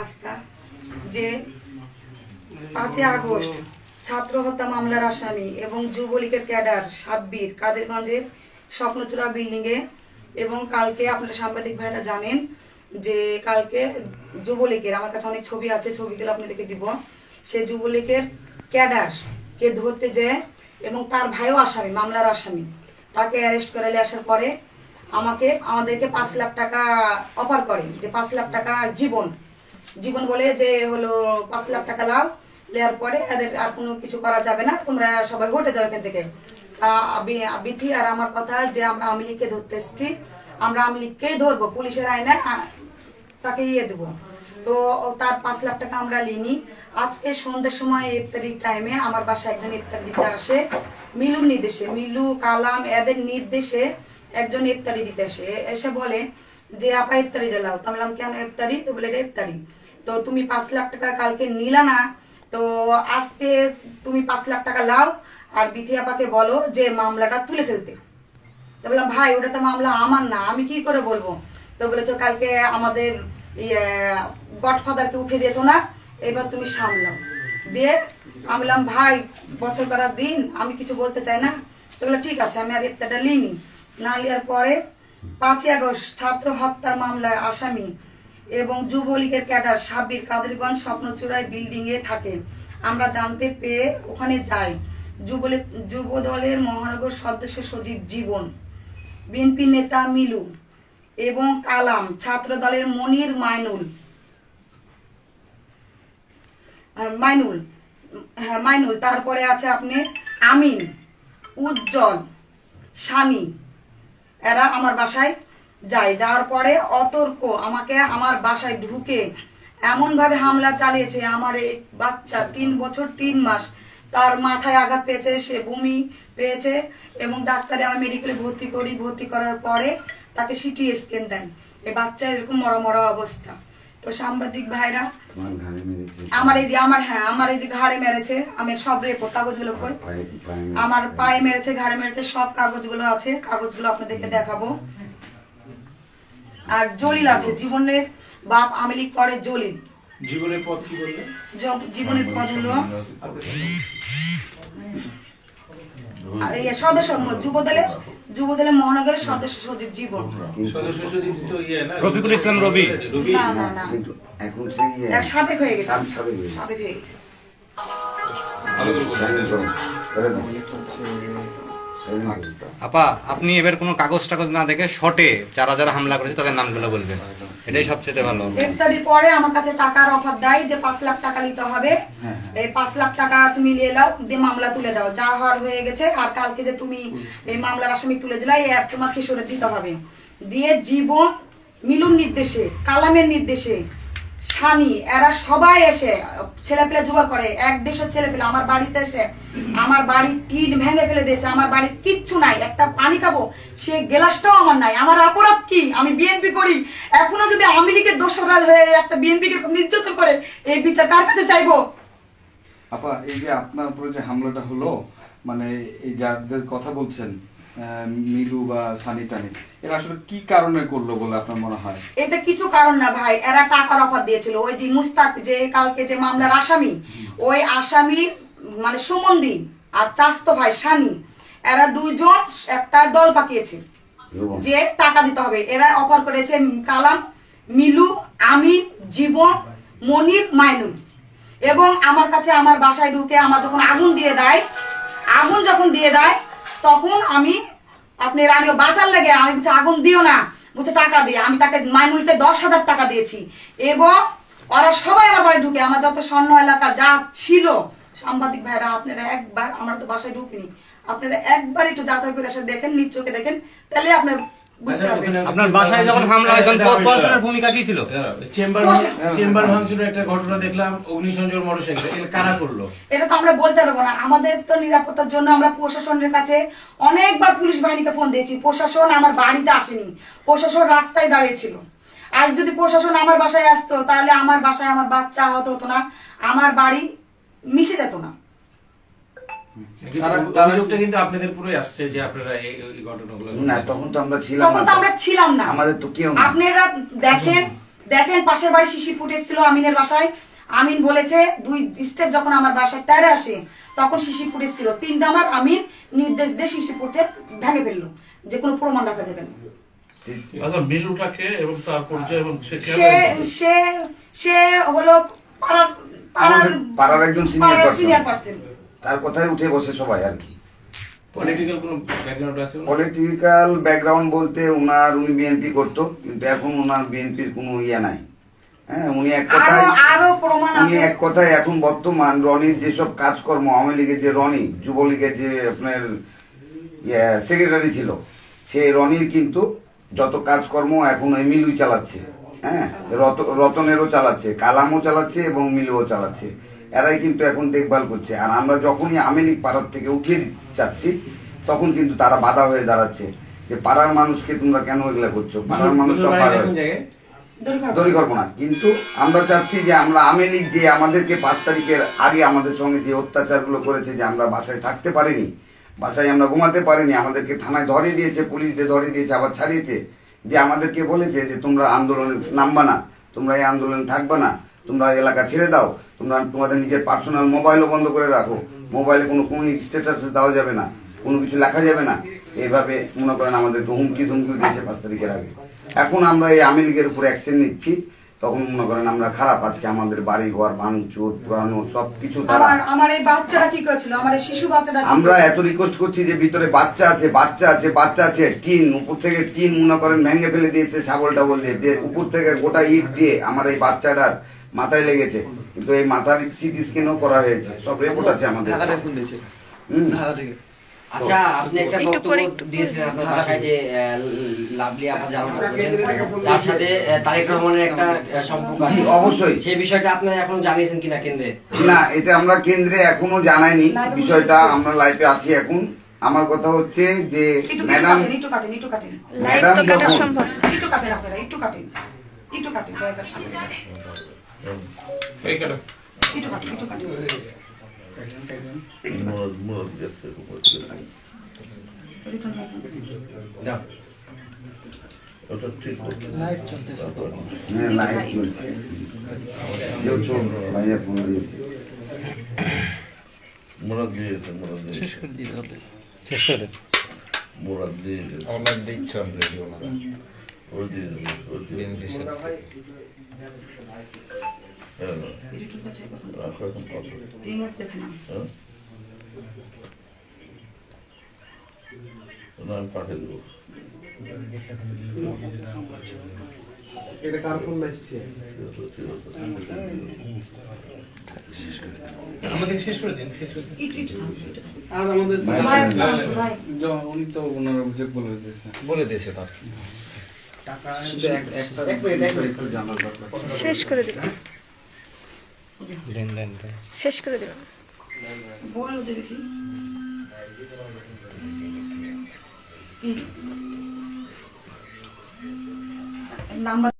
রাস্তা যে 5 আগস্ট ছাত্র হত্যা মামলার আসামি এবং যুবলীগের ক্যাডার সাব্বির কাদেরগঞ্জের স্বপ্নচূড়া বিল্ডিং এ এবং কালকে আপনারা সাংবাদিক ভাইরা জানেন যে কালকে যুবলীগের আমার কাছে অনেক ছবি আছে, ছবিগুলো আপনাদেরকে দিব। সেই যুবলীগের ক্যাডার কে ধরতে যায় এবং তার ভাইও আসামি, মামলার আসামি, তাকে অ্যারেস্ট করে নিয়ে আসার পরে আমাদেরকে 5 লাখ টাকা অফার করে যে 5 লাখ টাকা জীবন বলে যে হলো 5 লাখ টাকা লাভ নেওয়ার পরে এদের আর কোনো কিছু করা যাবে না, তোমরা সবাই হটে যাও এখান থেকে। বিথি আর আমার কথা যে আমরা আওয়ামী লীগকে ধরতে এসেছি, আমরা আওয়ামী লীগকেই ধরবো, পুলিশের আইনে তাকে দেবো। তো তার 5 লাখ টাকা আমরা লিনি। আজকে সন্ধ্যের সময় ইফতারি টাইমে আমার বাসায় একজন ইফতারি দিতে আসে, মিলুর নির্দেশে, মিলু কালাম এদের নির্দেশে একজন ইফতারি দিতে আসে, এসে বলে যে আপা ইফতারি লাও। তো বললাম কেন ইফতারি? তো বলে ইফতারি। তো তুমি 5 লাখ টাকা কালকে নিলা না, তো আজকে তুমি 5 লাখ টাকা লাও আর বিথি আপাকে বলো যে মামলাটা তুলে ফেলতে। তো বললাম ভাই ওটা তো মামলা আমার না, আমি কি করে বলবো? তো বলেছো কালকে আমাদের গডফাদারকে উঠে দিয়েছো না, এবার তুমি সামলাও। দিয়ে আমি বললাম ভাই বছর করার দিন, আমি কিছু বলতে চাই না। তো বললো ঠিক আছে, আমি আর ইফতারটা লিনি। না লিয়ার পরে 5 আগস্ট ছাত্র হত্যার মামলায় আসামি এবং যুবলীগের ক্যাডার সাব্বির কাদেরগঞ্জ স্বপ্নচূড়ায় বিল্ডিং এ থাকে। আমরা জানতে পেয়ে ওখানে যাই। যুব দলের মহানগর সদস্য সচিব জীবন, বিএনপি নেতা মিলু এবং কালাম, ছাত্র দলের মনির মাইনুল, তারপরে আছে আপনি আমিন, উজ্জ্বল, শানি, এরা আমার বাসায় যায়। যাওয়ার পরে অতর্ক আমাকে আমার বাসায় ঢুকে এমন ভাবে হামলা চালিয়েছে। আমার এক বাচ্চা 3 বছর 3 মাস, তার মাথায় আঘাত পেয়েছে, সে বমি পেয়েছে এবং ডাক্তারে আমি মেডিকেলে ভর্তি করার পরে তাকে সিটি স্ক্যান দেন। এই বাচ্চা এরকম মরা অবস্থা। তো সাংবাদিক ভাইরা আমার এই যে ঘাড়ে মেরেছে, আমি সব রেপোর্ট কাগজগুলো করি, আমার পায়ে মেরেছে, ঘাড়ে মেরেছে, সব কাগজগুলো আছে, কাগজগুলো আপনাদেরকে দেখাবো। আর জলিল আছে, জীবনের বাপ আওয়ামী লীগ করে জলিল। জীবনের পথ কি বললেন? জীবনের পথ হলো সদস্য যুবদলের মহানগরের সদস্য সচিব জীবন। সদস্য সচিব তো না, রফিকুল ইসলাম রবি। না এখন সেই সাবেক হয়ে গেছে। আপা আপনি এবার কোনো কাগজ টাগজ না দেখে শর্টে যারা যারা হামলা করেছে তাদের নামগুলো বলবেন, এটাই সবচেয়ে ভালো। ইফতারির পরে আমার কাছে টাকার অফার দেয় যে 5 লাখ টাকা নিতে হবে, এই 5 লাখ টাকা তুমি নিয়ে নাও, দিয়ে মামলা তুলে দাও, যা হওয়ার হয়ে গেছে। আর কালকে যে তুমি এই মামলার আসামি তুলে দিলা, এই অ্যাপ তোমার কিশোরে দিতে হবে। দিয়ে জীবন, মিলুর নির্দেশে, কালামের নির্দেশে, শানি, এরা সবাই এসে ছেলেপেলে জোগাড় করে, 1-150 ছেলেপেলে আমার বাড়িতে এসে আমার বাড়ির টিন ভেঙে ফেলে দিয়েছে। আমার বাড়ির কিচ্ছু নাই, একটা পানি খাবো সে গ্লাসটাও আমার নাই। আমার অপরাধ কি? আমি বিএনপি করি, এখনো যদি আওয়ামী লীগের দোসররা হয়ে একটা বিএনপি কে নির্যাতন করে, এই বিচার কার কাছে চাইবো? আপা এই যে আপনার উপরে যে হামলাটা হলো, মানে এই যাদের কথা বলছেন মিলু বা সানি টানি, এরা আসলে কি কারণে করলো বলে আপনার মনে হয়? এটা কিছু কারণ না ভাই, এরা টাকার অফার দিয়েছিল। ওই যে মুস্তাক যে কালকে যে মামলার আসামি, ওই আসামি মানে সুমনদি আর চাস্তো ভাই শানি, এরা দুইজন একটা দল পাকিয়েছে যে টাকা দিতে হবে। এরা অফার করেছে কালাম, মিলু, আমিন, জীবন, মনির, মাইনুল। এবং আমার কাছে আমার বাসায় ঢুকে আমার যখন আগুন যখন দিয়ে দেয় তখন আমি আপনার আমিও বাঁচার লেগে আমি বলছি আগুন দিও না, বলছে টাকা দিয়ে। আমি তাকে মাইনুলকে 10,000 টাকা দিয়েছি এবং ওরা সবাই আমার বাড়ি ঢুকে আমার যত স্বর্ণ এলাকা যা ছিল। সাংবাদিক ভাইরা আপনারা একবার, আমরা তো বাসায় ঢুকিনি, আপনারা একবার একটু যাচাই করে এসে দেখেন, নিজ চোখে দেখেন, তাহলে আপনার বুঝতে পারবেন। আপনার বাসায় যখন হামলা হয় তখন প্রশাসনের ভূমিকা কি ছিল? চেম্বার ভাঙচুরের একটা ঘটনা দেখলাম, অগ্নিসংযোগ মোটরসাইকেল, এটা কারা করলো? এটা তো আমরা বলতে পারবো না। আমাদের তো নিরাপত্তার জন্য আমরা প্রশাসনের কাছে অনেকবার পুলিশ বাহিনীকে ফোন দিয়েছি, প্রশাসন আমার বাড়িতে আসেনি, প্রশাসন রাস্তায় দাঁড়িয়েছিল। আজ যদি প্রশাসন আমার বাসায় আসতো তাহলে আমার বাসায় আমার বাচ্চা আহত হতো না, আমার বাড়ি মিশে যেত না। অভিযোগটা কিন্তু আপনাদের পুরোই আসছে যে আপনারা এই ঘটনাগুলো না, তখন তো আমরা ছিলাম না, আমাদের তো কেউ, আপনারা দেখেন দেখেন পাশের বাড়ি শিশি ফুটেজ ছিল আমিনের বাসায়। আমিন বলেছে 2 স্টেপ যখন আমার বাসায় টায়ারে আসে তখন শিশি ফুটেজ ছিল 3 নাম্বার। আমিন নির্দেশ দিয়ে শিশি ফুটেজ ভেঙে ফেললো, যে কোনো প্রমাণ রাখা যাবে না। আচ্ছা মিলুটাকে এবং তার পরিচয় এবং সে সে সে সে হলো পাড়ার একজন সিনিয়র সিনিয়র পার্সন। তার কথায় উঠে বসে সবাই আর কি। পলিটিক্যাল কোনো ব্যাকগ্রাউন্ড আছে ওনার? পলিটিক্যাল ব্যাকগ্রাউন্ড বলতে উনি বিএনপি করতো, কিন্তু এখন ওনার বিএনপির কোনো ইয়ে নাই। হ্যাঁ, উনি এক কথায় আরো প্রমাণ উনি আছে। এক কথায় এখন বর্তমান রনির যেসব কাজকর্ম, আওয়ামী লীগের যে রনি, যুবলীগের যে আপনার সেক্রেটারি ছিল, সেই রনির কিন্তু যত কাজকর্ম এখন ওই মিলুই চালাচ্ছে। হ্যাঁ, রতনেরও চালাচ্ছে, কালামও চালাচ্ছে এবং মিলুও চালাচ্ছে। এরাই কিন্তু এখন দেখভাল করছে। আর আমরা যখনই আওয়ামী লীগ পাড়ার থেকে উঠিয়ে চাচ্ছি তখন কিন্তু তারা বাধা হয়ে দাঁড়াচ্ছে, যে পাড়ার মানুষকে তোমরা কেন এগুলা করছো, পাড়ার মানুষ সব পাড়া কোন জায়গায়? দড়ি করবো না। কিন্তু আমরা চাচ্ছি যে আমরা আওয়ামী লীগ যে আমাদেরকে 5 তারিখের আগে আমাদের সঙ্গে যে অত্যাচারগুলো করেছে, যে আমরা বাসায় থাকতে পারিনি, বাসায় আমরা ঘুমাতে পারিনি, আমাদেরকে থানায় ধরিয়ে দিয়েছে, পুলিশ দিয়ে ধরিয়ে দিয়েছে, আবার ছাড়িয়েছে, যে আমাদেরকে বলেছে যে তোমরা আন্দোলনে নামবা না, তোমরা এই আন্দোলনে থাকবা না, তোমরা এলাকা ছেড়ে দাও, তোমরা তোমাদের নিজের পার্সোনাল মোবাইলও বন্ধ করে রাখো, মোবাইলে কোনো স্ট্যাটাস দেওয়া যাবে না, কোনো কিছু লেখা যাবে না। এইভাবে মনে করেন আমাদেরকে হুমকি ধুমকি দিয়েছে 5 তারিখের আগে। এখন আমরা এই আওয়ামী লীগের উপর অ্যাকশন নিচ্ছি, তখন মনে করেন আমরা খারাপ। আজকে আমাদের বাড়ি ঘর ভাঙচুর পুরানো সবকিছু তারা। আমার এই বাচ্চাটা কি করেছিল, আমার এই শিশু বাচ্চাটা কি আমরা করেছিল? এত রিকোয়েস্ট করছি যে ভিতরে বাচ্চা আছে, বাচ্চা আছে, বাচ্চা আছে, টিন উপর থেকে টিন মনে করেন ভেঙে ফেলে দিয়েছে, ছাগল টাবল দিয়ে উপর থেকে গোটা ইট দিয়ে আমার এই বাচ্চাটার মাথায় লেগেছে। কিন্তু এই মাথার সিটি স্ক্যানও করা হয়েছে, সব রিপোর্ট আছে আমাদের। হুম। আচ্ছা, আপনি একটা বক্তব্য দিয়েছিলেন আপনার বাসায় যে লাভলি আপা জানানো তার সাথে তারেক রহমানের একটা সম্পর্ক আছে। জি, অবশ্যই। সেই বিষয়টা আপনারা এখনো জানিয়েছেন কিনা কেন্দ্রে? না, এটা আমরা কেন্দ্রে এখনো জানাইনি বিষয়টা, আমরা লাইভে আছি এখন। আমার কথা হচ্ছে যে ম্যাডাম একটু কাটেন ম্যাডাম যখন একটু কাটেন আপনারা, একটু কাটেন দয়া করে সামনে যান। এই কাটা। একটু কাটেন দাও। হ্যাঁ, লাইভ চলছে, যেহেতু ভাইয়া ফোন দিয়েছে। শেষ করে দেন। একটু বাঁচাই কথা রিমোট দিয়েছে না। পাঠিয়ে দেবো। এটা কার ফোন আসছে? আমাদের শেষ করে দিন। একটু আর আমাদের ভাই ভাই উনি তো ওনার অভিযোগ বলে দিয়েছে তার। একটু জানার দরকার। শেষ করে দিলাম, দেন। শেষ করে দিলাম। বলো যে কি নাম্বার